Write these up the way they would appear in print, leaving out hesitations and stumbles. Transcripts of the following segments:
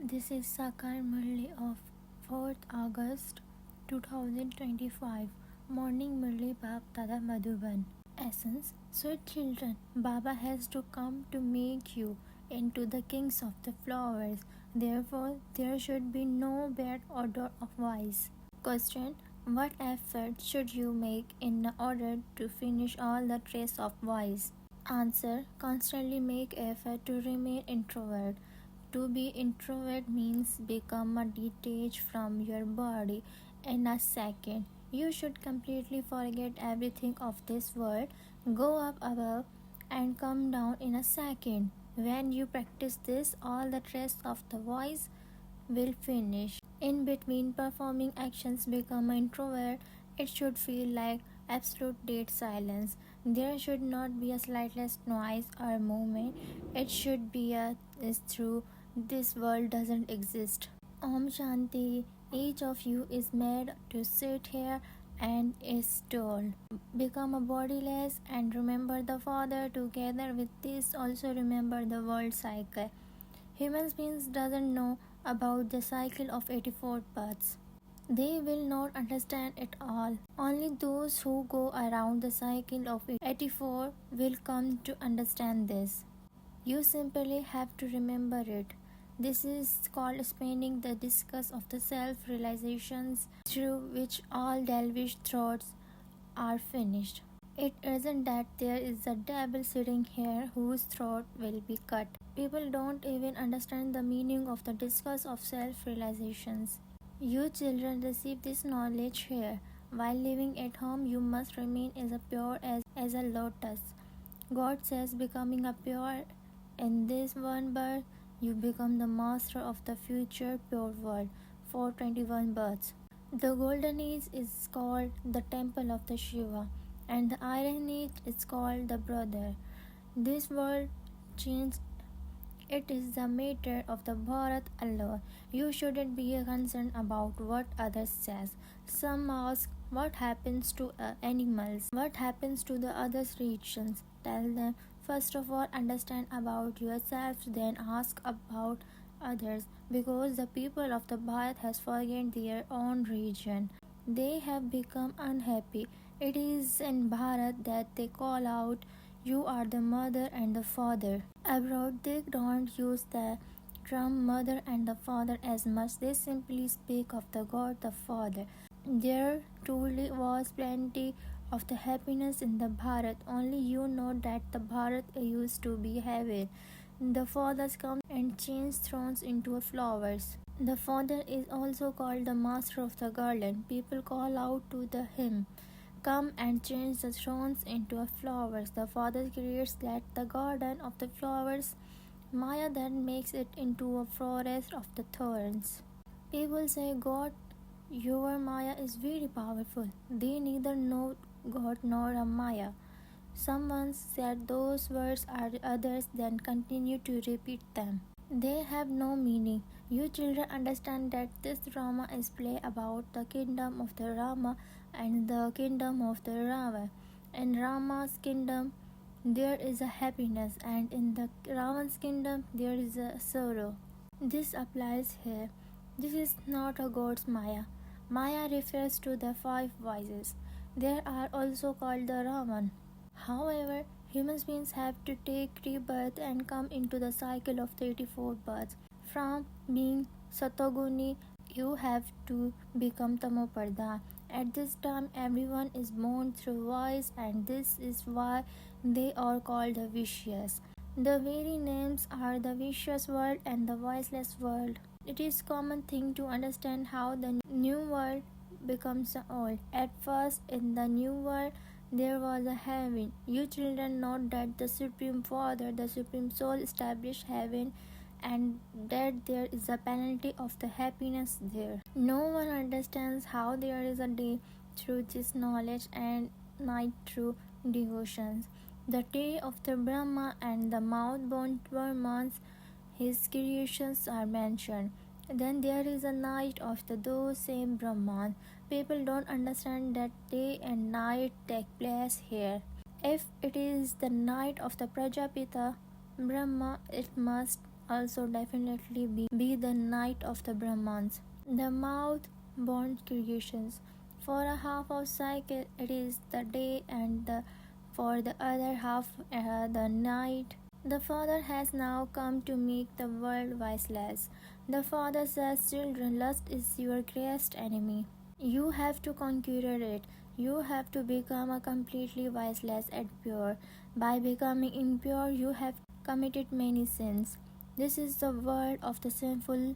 This is Sakar Murli of 4th August 2025. Morning Murli Bab Tada Madhuban. Essence. Sweet children, Baba has to come to make you into the kings of the flowers. Therefore, there should be no bad odor of vice. Question. What effort should you make in order to finish all the trace of vice? Answer. Constantly make effort to remain introvert. To be introvert means become detached from your body in a second. You should completely forget everything of this world, go up above and come down in a second. When you practice this, all the rest of the voice will finish. In between performing actions, become an introvert. It should feel like absolute dead silence. There should not be a slightest noise or movement. It should be is through this world doesn't exist. Om Shanti. Each of you is made to sit here and is told. Become a bodiless and remember the Father. Together with this, also remember the world cycle. Human beings doesn't know about the cycle of 84 births. They will not understand it all. Only those who go around the cycle of 84 will come to understand this. You simply have to remember it. This is called spanning the discus of the self-realizations through which all delvish thoughts are finished. It isn't that there is a devil sitting here whose throat will be cut. People don't even understand the meaning of the discus of self-realizations. You children receive this knowledge here. While living at home, you must remain as pure as a lotus. God says becoming a pure in this one birth, you become the master of the future pure world for 21 births. The golden age is called the temple of the Shiva, and the iron age is called the brother. This world change. It is the matter of the Bharat alone. You shouldn't be concerned about what others says. Some ask what happens to animals, what happens to the other regions. Tell them, first of all, understand about yourself, then ask about others, because the people of the Bharat has forgotten their own region. They have become unhappy. It is in Bharat that they call out, you are the mother and the father. Abroad, they don't use the term mother and the father as much. They simply speak of the God the Father. There truly was plenty of the happiness in the Bharat. Only you know that the Bharat used to be heaven. The fathers come and change thrones into flowers. The father is also called the master of the garden. People call out to him, come and change the thrones into flowers. The father creates that the garden of the flowers. Maya then makes it into a forest of the thorns. People say, God, your Maya is very powerful. They neither know God nor a Maya. Someone said those words are others, then continue to repeat them. They have no meaning. You children understand that this drama is play about the kingdom of the Rama and the kingdom of the Rava. In Rama's kingdom, there is a happiness, and in the Rava's kingdom, there is a sorrow. This applies here. This is not a God's Maya. Maya refers to the 5 vices. They are also called the Ravan. However, human beings have to take rebirth and come into the cycle of 34 births. From being Satoguni, you have to become Tamopardhan. At this time, everyone is born through vice, and this is why they are called the vicious. The very names are the vicious world and the viceless world. It is common thing to understand how the new world becomes old. At first, in the new world, there was a heaven. You children know that the Supreme Father, the Supreme Soul, established heaven, and that there is a penalty of the happiness there. No one understands how there is a day through this knowledge and night through devotions. The day of the Brahma and the mouth-born Brahmans, his creations are mentioned. Then there is a night of those same Brahman. People don't understand that day and night take place here. If it is the night of the Prajapita Brahma, it must also definitely be the night of the Brahmans. The mouth born creations. For a half of cycle it is the day, and for the other half the night. The Father has now come to make the world viceless. The Father says, children, lust is your greatest enemy. You have to conquer it. You have to become a completely viceless and pure. By becoming impure, you have committed many sins. This is the word of the sinful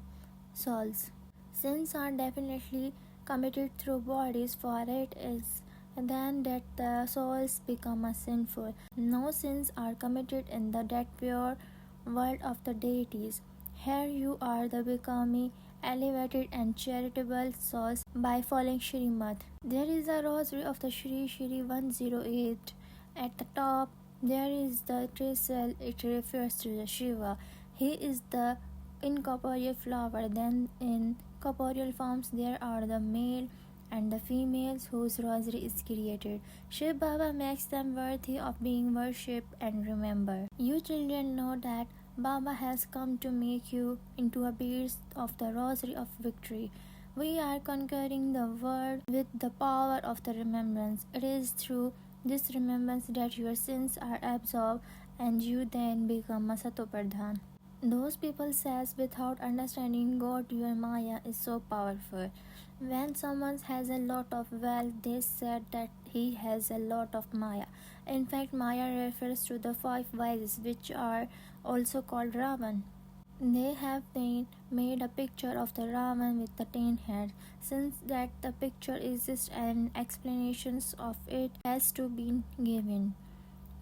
souls. Sins are definitely committed through bodies, for it is then that the souls become a sinful. No sins are committed in the dead pure world of the deities. Here you are the becoming elevated and charitable souls by following Srimad. There is a rosary of the Shri 108. At the top there is the trestle. It refers to the Shiva. He is the incorporeal flower. Then in corporeal forms there are the male and the females whose rosary is created. Shivbaba makes them worthy of being worshipped and remembered. You children know that Baba has come to make you into a beast of the rosary of victory. We are conquering the world with the power of the remembrance. It is through this remembrance that your sins are absorbed and you then become a Satopradhan. Those people says without understanding God your Maya is so powerful. When someone has a lot of wealth, they said that he has a lot of Maya. In fact, Maya refers to the 5 vices, which are also called Ravan. They have then made a picture of the Ravan with the 10 heads. Since that the picture exists and explanations of it has to be given.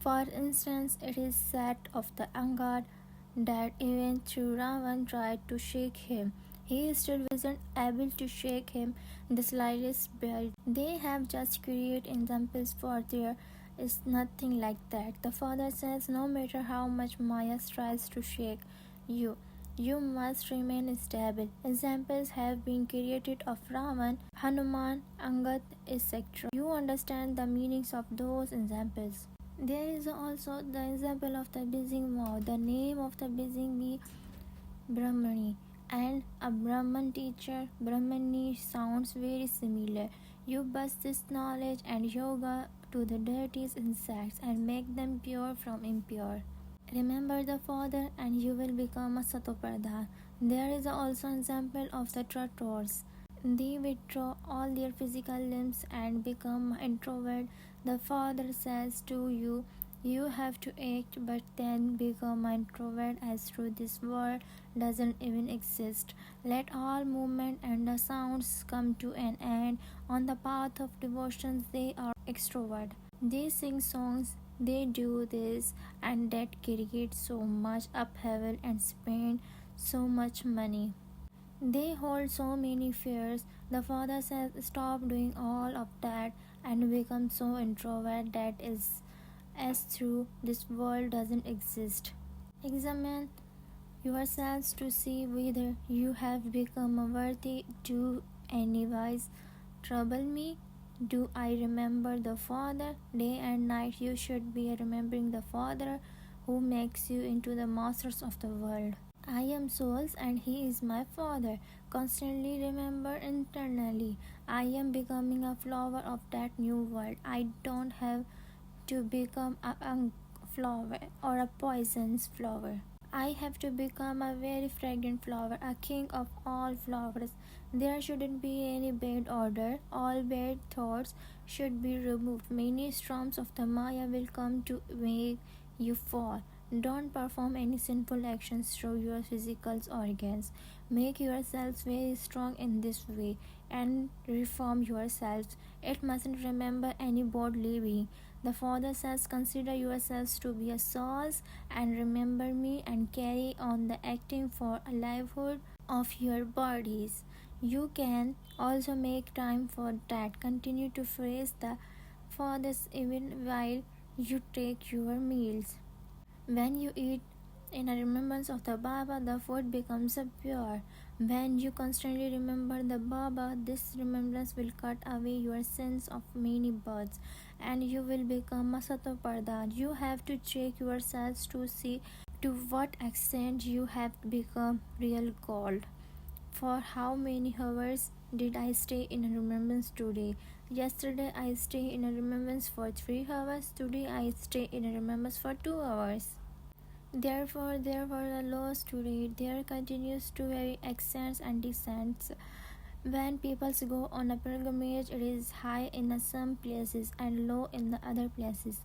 For instance, it is said of the Angad that even though Ravan tried to shake him, he still wasn't able to shake him the slightest bit. They have just created examples, for there is nothing like that. The Father says, no matter how much Maya tries to shake you, you must remain stable. Examples have been created of Ravan, Hanuman, Angad, etc. You understand the meanings of those examples. There is also the example of the buzzing mouth. The name of the buzzing bee, Brahmani, and a Brahman teacher, Brahmani, sounds very similar. You buzz this knowledge and yoga to the deities insects and make them pure from impure. Remember the Father and you will become a Satopradhan. There is also an example of the Traitors. They withdraw all their physical limbs and become introvert. The Father says to you, you have to act but then become an introvert as through this world doesn't even exist. Let all movement and the sounds come to an end. On the path of devotions they are extrovert. They sing songs, they do this and that, create so much upheaval and spend so much money. They hold so many fears. The Father says, stop doing all of that and become so introvert that is as through this world doesn't exist. Examine yourselves to see whether you have become worthy. Do any wise trouble me? Do I remember the Father? Day and night you should be remembering the Father who makes you into the masters of the world. I am souls and he is my Father. Constantly remember internally. I am becoming a flower of that new world. I don't have to become a flower or a poisonous flower. I have to become a very fragrant flower, a king of all flowers. There shouldn't be any bad order. All bad thoughts should be removed. Many storms of the Maya will come to make you fall. Don't perform any sinful actions through your physical organs. Make yourselves very strong in this way and reform yourselves. It mustn't remember any bodily being. The Father says, consider yourselves to be a souls and remember me and carry on the acting for a livelihood of your bodies. You can also make time for that. Continue to praise the Father even while you take your meals. When you eat in a remembrance of the Baba, the food becomes pure. When you constantly remember the Baba, this remembrance will cut away your sins of many births and you will become a Satopardhan. You have to check yourselves to see To what extent you have become real gold. For how many hours did I stay in a remembrance today? Yesterday I stayed in a remembrance for 3 hours. Today I stay in a remembrance for 2 hours. Therefore, there were the laws today. There continues to vary ascents and descents. When people go on a pilgrimage, it is high in some places and low in the other places.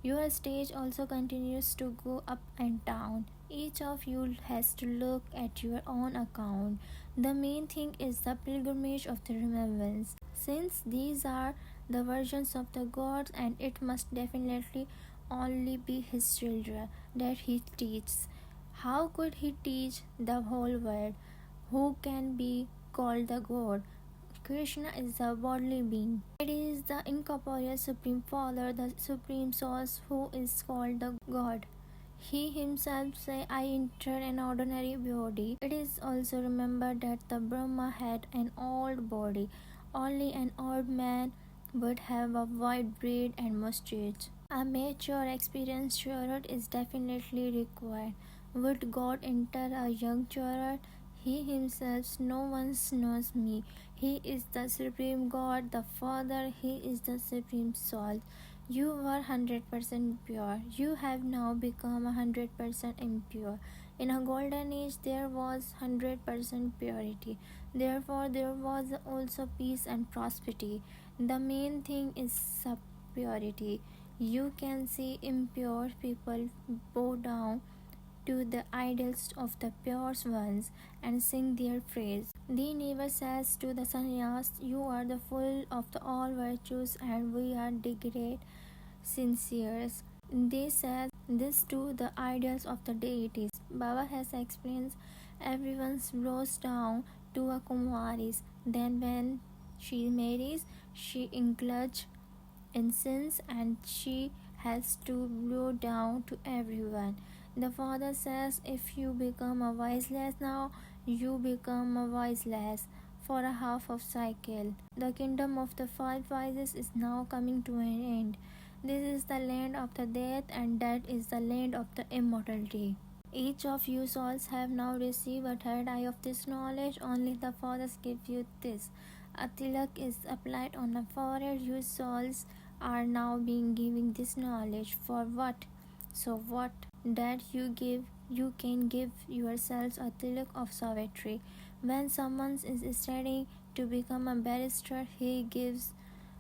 Your stage also continues to go up and down. Each of you has to look at your own account. The main thing is the pilgrimage of the remembrance. Since these are the versions of the gods, and it must definitely only be his children that he teaches. How could he teach the whole world? Who can be called the God? Krishna is the bodily being. It is the incorporeal Supreme Father, the Supreme Source, who is called the God. He himself said, I entered an ordinary body. It is also remembered that the Brahma had an old body. Only an old man would have a white beard and mustache. A mature, experienced chariot is definitely required. Would God enter a young chariot? He himself, no one knows me. He is the Supreme God, the Father. He is the Supreme Soul. You were 100% pure. You have now become 100% impure. In a golden age, there was 100% purity. Therefore, there was also peace and prosperity. The main thing is purity. You can see impure people bow down to the idols of the pure ones and sing their praise. They never says to the sannyas, you are the full of the all virtues and we are degraded sinceres. They said this to the idols of the deities. Baba has explained everyone bows down to a kumaris. Then when she marries, she includes incense and she has to blow down to everyone. The father says, if you become a wise lass now, you become a wise lass for a half of cycle. The kingdom of the 5 vices is now coming to an end. This is the land of the death, and that is the land of the immortality. Each of you souls have now received a third eye of this knowledge. Only the fathers give you this. A tilak is applied on the forehead. You souls are now being given this knowledge. For what? So what? That you can give yourselves a tilak of Savitri. When someone is studying to become a barrister, he gives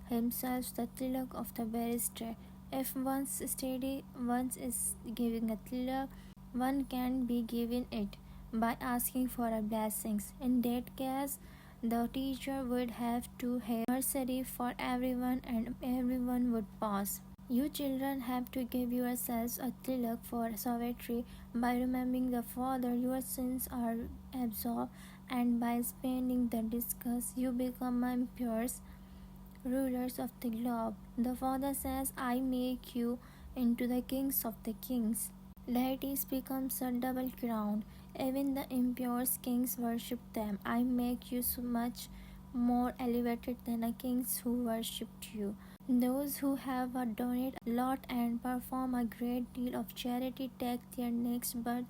himself the tilak of the barrister. If one's study once is giving a tilak, one can be given it by asking for a blessings. In that case, the teacher would have to have mercy for everyone and everyone would pass. You children have to give yourselves a tilak for Savitri by remembering the Father. Your sins are absolved, and by spending the discuss, you become impure rulers of the globe. The Father says, I make you into the kings of the kings. Deities becomes a double crown. Even the impure kings worship them. I make you so much more elevated than the kings who worshipped you. Those who have donate a lot and perform a great deal of charity take their next birth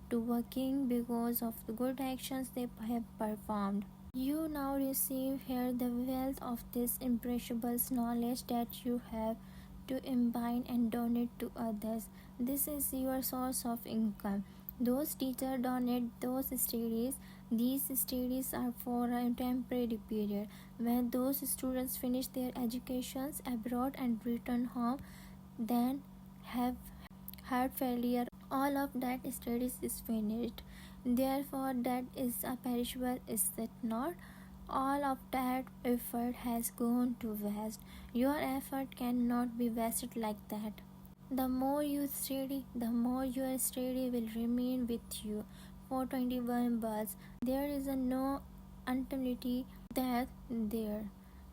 to a king because of the good actions they have performed. You now receive here the wealth of this imperishable knowledge that you have to imbibe and donate to others. This is your source of income. Those teachers donate those studies. These studies are for a temporary period. When those students finish their educations abroad and return home, then have heart failure. All of that studies is finished. Therefore, that is a perishable, is it not? All of that effort has gone to waste. Your effort cannot be wasted like that. The more you study, the more your study will remain with you for 21 births. There is no eternity that there.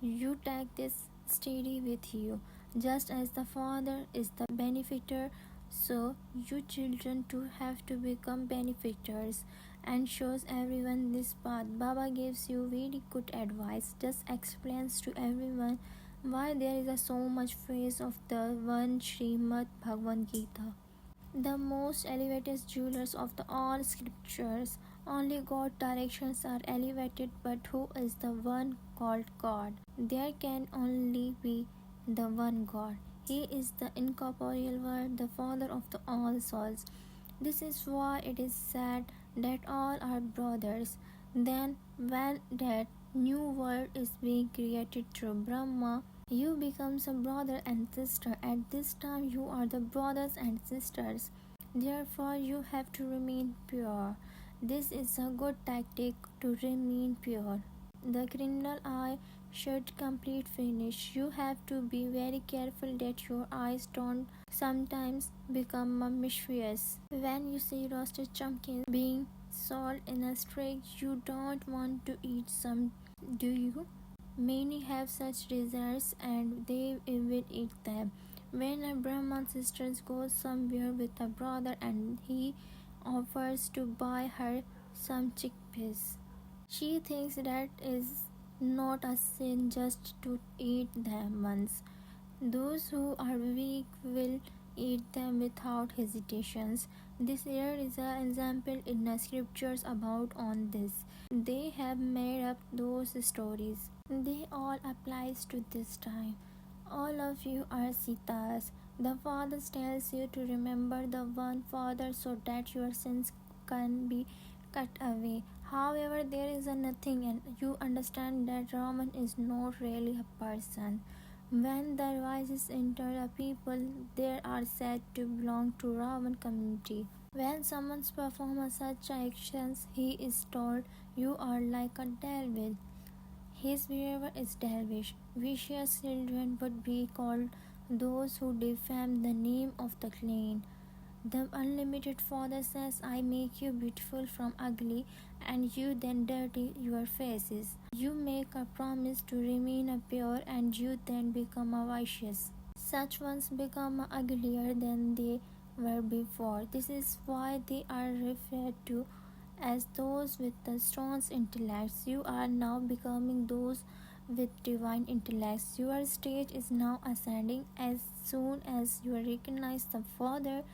You take this study with you. Just as the Father is the benefactor, so you children too have to become benefactors and shows everyone this path. Baba gives you very good advice, just explains to everyone why there is so much praise of the one Srimad Bhagavad Gita. the most elevated jewelers of the all scriptures. Only God directions are elevated, but who is the one called God? There can only be the one God. He is the incorporeal word, the father of the all souls. This is why it is said that all are brothers. Then, when that new world is being created through Brahma, you become a brother and sister. At this time, you are the brothers and sisters. Therefore, you have to remain pure. This is a good tactic to remain pure. The criminal eye should complete finish. You have to be very careful that your eyes don't sometimes become mischievous. When you see roasted pumpkins being sold in a street, you don't want to eat some, do you? Many have such desires and they will eat them. When a Brahman sister goes somewhere with a brother and he offers to buy her some chickpeas, she thinks that is not a sin just to eat them once. Those who are weak will eat them without hesitations. There is an example in the scriptures about on this. They have made up those stories. They all applies to this time. All of you are Sitas. The Father tells you to remember the one Father so that your sins can be cut away. However, there is a nothing, and you understand that Raman is not really a person. When the vices enter a people, they are said to belong to Ravan community. When someone performs such actions, he is told, "You are like a devil." His behavior is devilish. Vicious children would be called those who defame the name of the clean. The unlimited Father says, "I make you beautiful from ugly, and you then dirty your faces. You make a promise to remain pure, and you then become vicious. Such ones become uglier than they were before. This is why they are referred to as those with the strong intellects. You are now becoming those with divine intellects. Your stage is now ascending. As soon as you recognize the Father,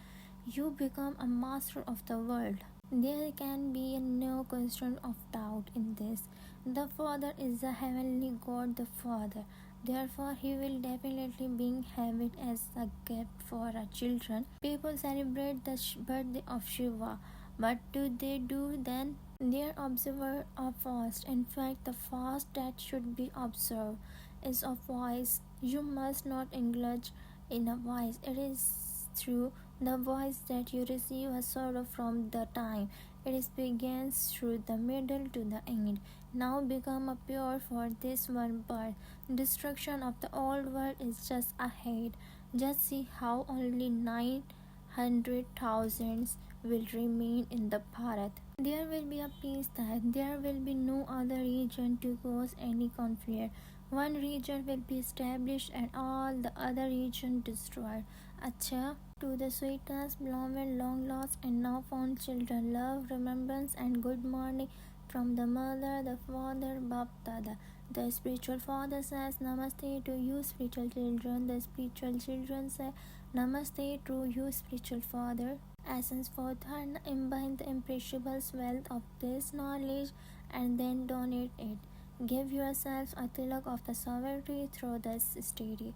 you become a master of the world. There can be no question of doubt in this. The Father is the heavenly God, the Father. Therefore, He will definitely bring heaven as a gift for our children. People celebrate the birthday of Shiva. What do they do then? They observe a fast. In fact, the fast that should be observed is of vice. You must not indulge in a vice. It is through the voice that you receive a sorrow from the time it begins through the middle to the end. Now become a pure for this one birth. Destruction of the old world is just ahead. Just see how only 900,000 will remain in the Bharat. There will be a peace that there will be no other region to cause any conflict. One region will be established and all the other region destroyed. Acha, to the sweetest, beloved, long lost and now found children, love, remembrance, and good morning from the mother, the father, Bap Dada. The spiritual father says Namaste to you, spiritual children. The spiritual children say Namaste to you, spiritual father. Essence for Dharna, imbibe the imperishable wealth of this knowledge and then donate it. Give yourselves a tilak of the sovereignty through this study.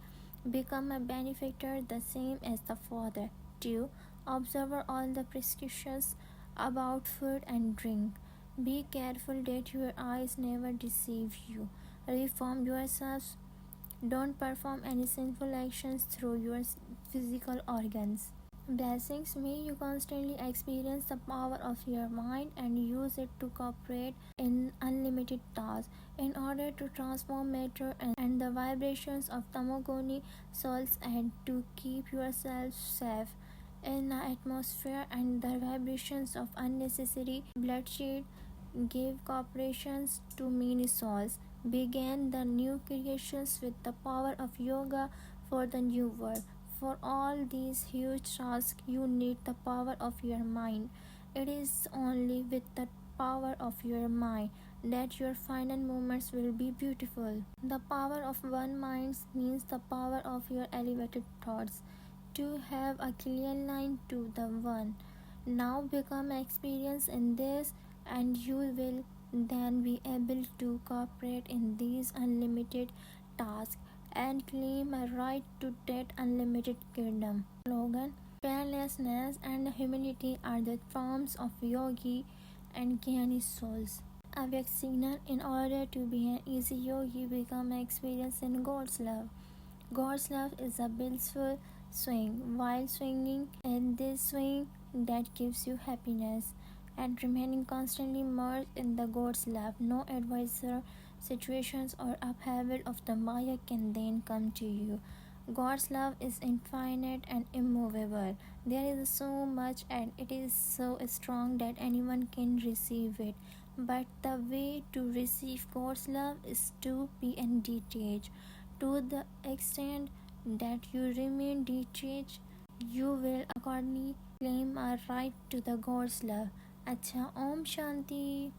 Become a benefactor the same as the Father. 2. Observe all the prescriptions about food and drink. Be careful that your eyes never deceive you. Reform yourselves. Don't perform any sinful actions through your physical organs. Blessings, may you constantly experience the power of your mind and use it to cooperate in unlimited tasks in order to transform matter and the vibrations of tamogoni souls and to keep yourself safe in the atmosphere and the vibrations of unnecessary bloodshed. Give cooperations to many souls. Begin the new creations with the power of yoga for the new world. For all these huge tasks, you need the power of your mind. It is only with the power of your mind that your final moments will be beautiful. The power of one mind means the power of your elevated thoughts. to have a clear line to the one. Now become experienced in this, and you will then be able to cooperate in these unlimited tasks and claim a right to that unlimited kingdom. Slogan: fearlessness and humility are the forms of yogi and jnani souls. Awake signal: in order to be an easy yogi, become experienced in God's love. God's love is a blissful swing. While swinging in this swing that gives you happiness and remaining constantly immersed in the God's love, no advisor, situations, or upheaval of the Maya can then come to you. God's love is infinite and immovable. There is so much, and it is so strong that anyone can receive it. But the way to receive God's love is to be detached. To the extent that you remain detached, you will accordingly claim a right to the God's love. अच्छा, ओम शांति।